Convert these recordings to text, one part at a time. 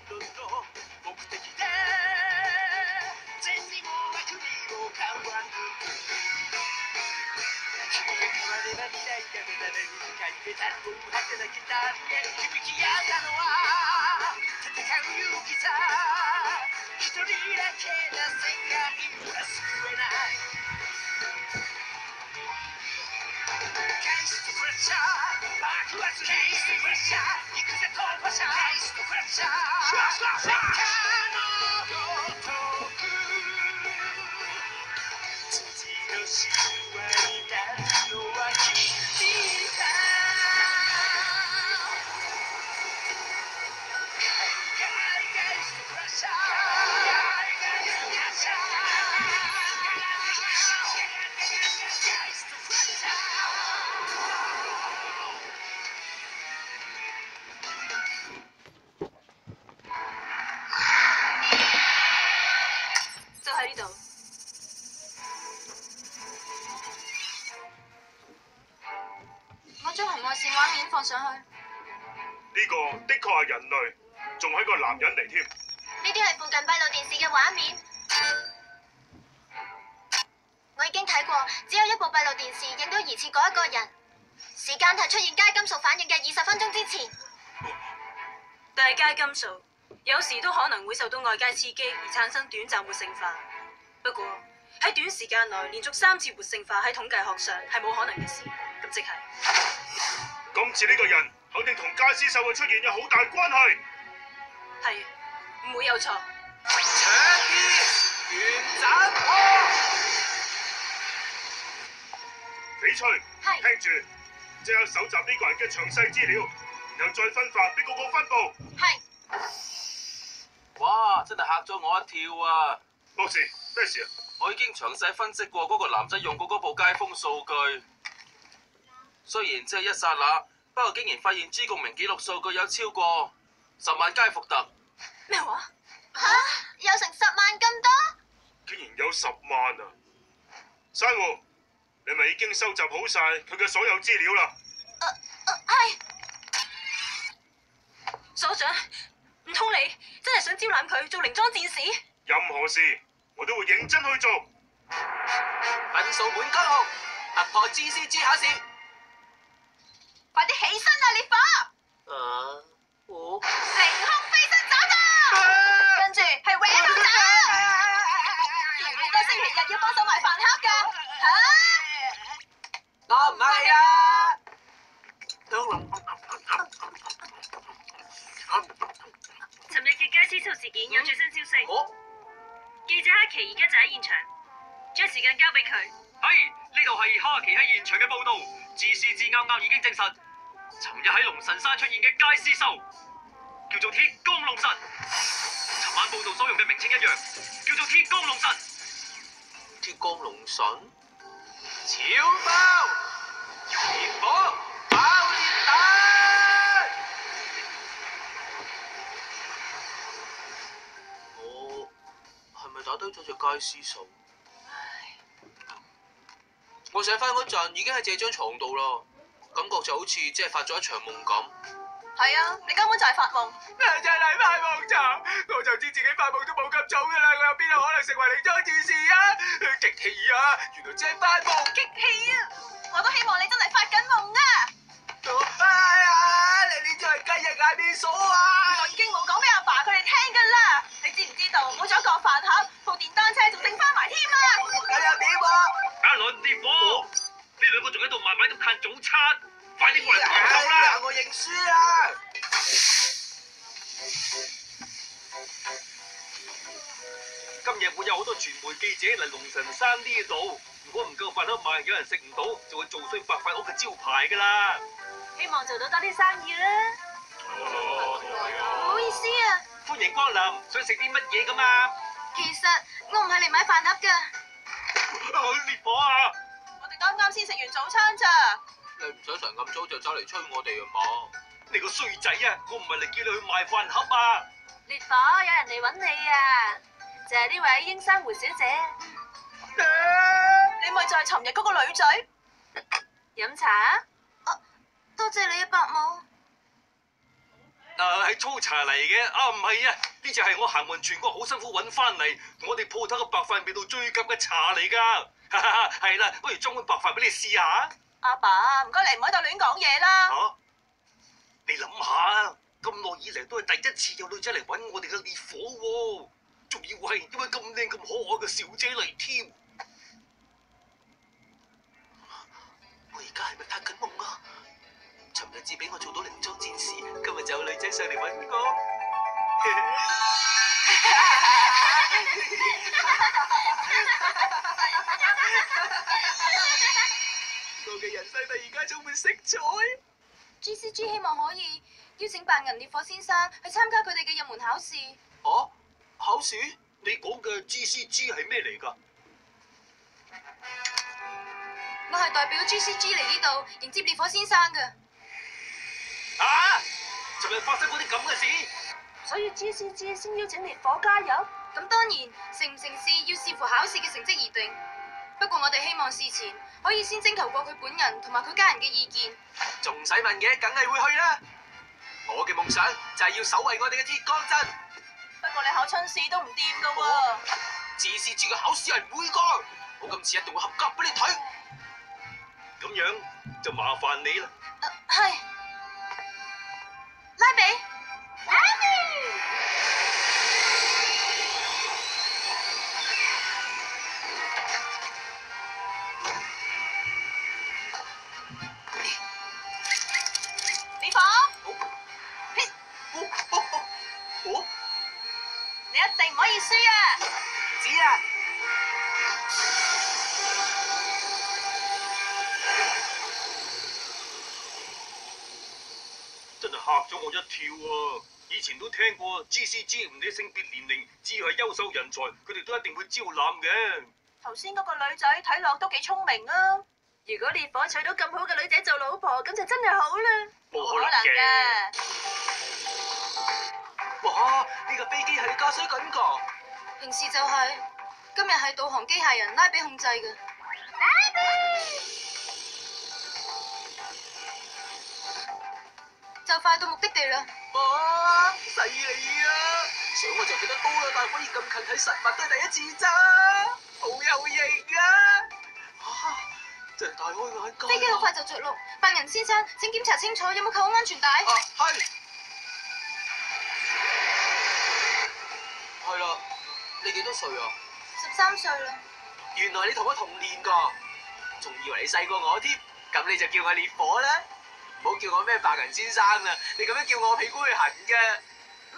どんの目的で善にも悪にも変わる君が変われば未来が目覚める海ペタルを果てなき旅へ響き合ったのは戦う勇気さ一人だけな世界は救えないゲイストフレッシャー爆発ゲイストフレッシャー行くぜ突破者ゲイストフレッシャー世界のごとく土の神話になるのは君だゲイストフレッシャー就喺呢度。我將紅外線畫面放上去。呢個的確係人類，仲係個男人嚟添。呢啲係附近閉路電視嘅畫面。我已經睇過，只有一部閉路電視影到疑似嗰一個人，時間係出現階金屬反應嘅20分鐘之前。但係階金屬有時都可能會受到外界刺激而產生短暫活性化。不過喺短時間內連續3次活性化喺統計學上係冇可能嘅事。咁即係今次呢個人肯定同街屍獸嘅出現有好大關係。係，唔會有錯。搶啲元斬破！翡翠，係聽住，即刻搜集呢個人嘅詳細資料，然後再分發俾各個分部。係。哇！真係嚇咗我一跳啊！博士，咩事啊？我已經詳細分析過嗰個男仔用過嗰部街風數據，雖然只係一剎那，不過竟然發現朱共鳴記錄數據有超過10萬街伏特。咩話？有成10萬咁多？竟然有10萬啊！珊瑚，你咪已經收集好晒佢嘅所有資料啦？係。所長，唔通你真係想招攬佢做靈裝戰士？任何事我都會認真去做。分數滿江紅，突破 GCG 考試。快啲起身啊，烈火！我凌空飛身走㗎！跟住係搲到走。幾多星期日要幫手賣飯盒㗎？我唔係啊！尋日嘅街屍獸事件有最新消息。記者哈奇而家就喺現場，將時間交俾佢。呢度係哈奇喺現場嘅報導。GCG 啱啱已經證實，尋日喺龍神山出現嘅街屍獸叫做鐵光龍神。尋晚報導所用嘅名稱一樣，叫做鐵光龍神。鐵光龍神，超爆，烈火爆裂彈。我係咪打低咗隻街屍獸？我醒翻嗰陣已經喺這張床度啦，感覺就好似只係發咗一場夢咁。係啊，你根本就係發夢。真係發夢咋？我就知自己發夢都冇咁早噶啦，我有邊度可能成為靈裝戰士啊？激氣啊！原來只係發夢。激氣啊！我都希望你真係發緊夢啊！哎呀！你呢隻係雞翼眼面鎖啊！我已經冇講俾阿爸佢哋聽㗎啦。你知唔知道冇咗個飯盒，部電單車仲剩翻埋添啊！咁又點啊？阿倫烈火，呢兩個仲喺度慢慢咁嘆早餐，快啲過嚟幫手啦！我認輸啊！今日會有好多傳媒記者嚟龍神山呢度，如果唔夠飯盒賣，有人食唔到，就會做衰白飯屋嘅招牌㗎啦。希望做到多啲生意啦。唔好意思啊，歡迎光臨，想食啲乜嘢㗎嘛？其實我唔係嚟買飯盒㗎。烈火啊！我哋啱啱先食完早餐咋。你唔使成咁早就走嚟催我哋啊嘛？你個衰仔啊！我唔係嚟叫你去賣飯盒啊！烈火，有人嚟揾你啊！就係呢位英珊瑚小姐。你咪就係尋日嗰個女仔。飲茶啊？多謝你啊，伯母。係粗茶嚟嘅。啊，唔係啊，呢隻係我行勻全國好辛苦揾翻嚟，我哋鋪頭嘅白飯味道最夾嘅茶嚟㗎。係啦，不如裝碗白飯俾你試下。阿爸，唔該你唔喺度亂講嘢啦。啊！你諗下，咁耐以嚟都係第一次有女仔嚟揾我哋嘅烈火喎，仲要係因為咁靚咁可愛嘅小姐嚟添。我而家係咪發緊夢啊？尋日至俾我做到靈裝戰士，今日就有女仔上嚟揾我。我嘅人生突然間充滿色彩。GCG 希望可以邀請白銀烈火先生去參加佢哋嘅入門考試。啊？考試？你講嘅 GCG 係咩嚟㗎？我係代表 GCG 嚟呢度迎接烈火先生嘅。啊！尋日發生嗰啲咁嘅事，所以 GCG 先邀請烈火加入。咁當然，成唔成事要視乎考試嘅成績而定。不過我哋希望事前可以先徵求過佢本人同埋佢家人嘅意見。仲使問嘅，梗係會去啦。我嘅夢想就係要守衛我哋嘅鐵江鎮。不過你考春試都唔掂噶喎。GCG 嘅考試係唔會㗎，我今次一定會合格俾你睇。咁樣就麻煩你啦。係。拉比。拉比。烈火。你一定唔可以輸啊！知啊。真係嚇咗我一跳啊！以前都聽過 GCG 唔理性別年齡，只要係優秀人才，佢哋都一定會招攬嘅。頭先嗰個女仔睇落都幾聰明啊！如果烈火娶到咁好嘅女仔做老婆，咁就真係好啦。冇可能嘅。哇！呢架飛機係你駕駛緊㗎？平時就係，今日係導航機械人拉比控制嘅。拉比！就快到目的地啦。哇！犀利啊！想我就記得高啦，但係可以咁近睇實物都係第一次咋，好有型啊！啊！真係大開眼界。飛機好快就着陸，白銀先生請檢查清楚有冇扣好安全帶。啊，係。係啦，你幾多歲啊13歲啦。原來你同我同年㗎，仲以為你細過我添，咁你就叫我烈火啦，唔好叫我咩白銀先生啦，你咁樣叫我屁股會痕嘅。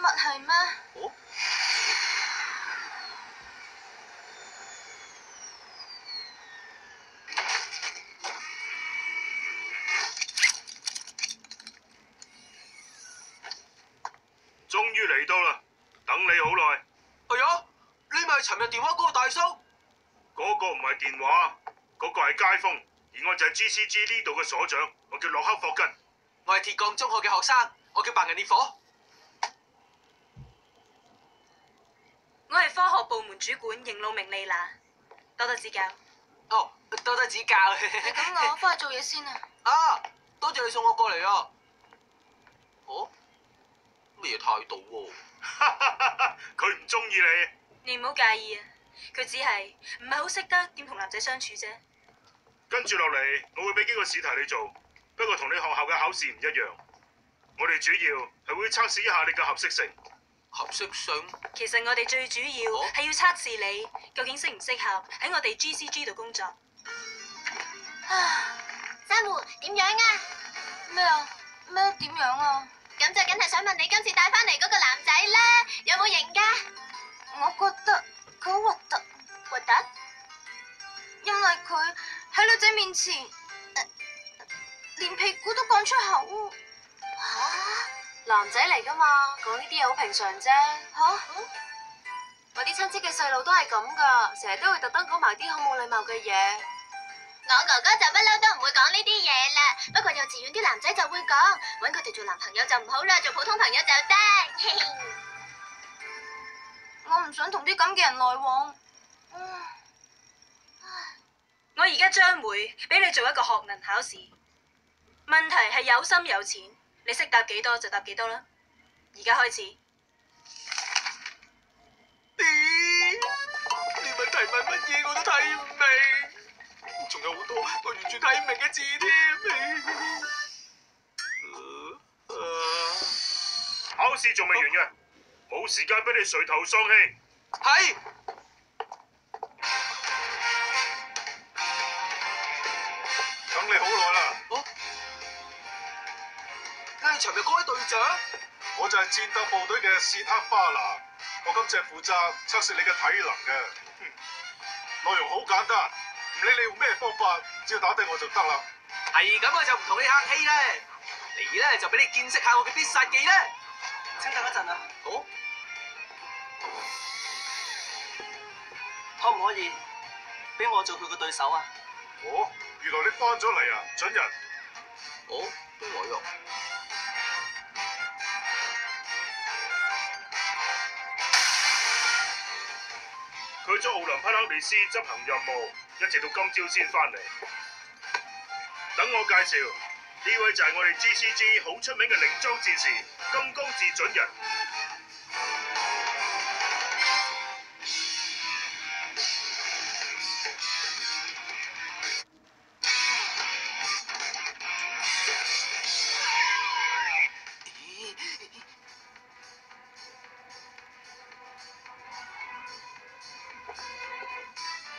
乜係咩？哦。終於嚟到啦，等你好耐。係啊，你咪係尋日電話嗰個大叔？嗰個唔係電話，嗰個係街坊，而我就係 GCG 呢度嘅所長，我叫洛克霍根。我係鐵鋼中學嘅學生，我叫白銀烈火。我係科學部門主管迎路明莉娜，多多指教。哦，多多指教。咁我翻去做嘢先啊。啊，多謝你送我過嚟啊。哦，咩態度喎？佢唔中意你。你唔好介意啊，佢只係唔係好識得點同男仔相處啫。跟住落嚟，我會俾幾個試題你做，不過同你學校嘅考試唔一樣。我哋主要係會測試一下你嘅合適性。合適性？其實我哋最主要係要測試你究竟適唔適合喺我哋 GCG 度工作。珊瑚點樣啊？咩啊？咩點樣啊？咁就梗係想問你今次帶翻嚟嗰個男仔啦，有冇型噶？我覺得佢好核突。核突？因為佢喺女仔面前，連屁股都講出口。男仔嚟噶嘛，講呢啲嘢好平常啫。我啲親戚嘅細路都係咁噶，成日都會特登講埋啲好冇禮貌嘅嘢。我哥哥就不嬲都唔會講呢啲嘢啦，不過幼稚園啲男仔就會講，搵佢哋做男朋友就唔好啦，做普通朋友就得。我唔想同啲咁嘅人來往。我而家將會俾你做一個學能考試，問題係有深有淺，你識答幾多就答幾多啦。而家開始。你問題問乜嘢我都睇唔明，仲有好多我完全睇唔明嘅字添。考試仲未完嘅，冇時間俾你垂頭喪氣。係。等你好耐啦。你係尋日嗰位隊長？我就係戰鬥部隊嘅史塔巴拿，我今次係負責測試你嘅體能嘅。內容好簡單，唔理你用咩方法，只要打低我就得啦。係咁我就唔同你客氣咧，嚟咧就俾你見識下我嘅必殺技咧。請等一陣啊。好。可唔可以俾我做佢個對手啊？哦，原來你翻咗嚟啊，準人。哦，邊來喎？佢去咗奧林匹克利斯執行任務，一直到今朝先翻嚟。等我介紹，呢位就係我哋 GCG 好出名嘅靈裝戰士金剛智準人。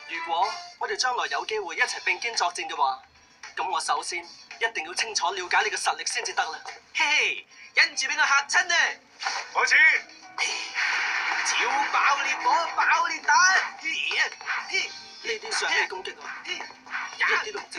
如果我哋將來有機會一齊並肩作戰嘅話，咁我首先一定要清楚了解你嘅實力先至得啦。嘿嘿，忍住俾我嚇親啊！開始。超爆烈火、爆裂彈，呢啲上氣攻擊啊，一啲都唔正。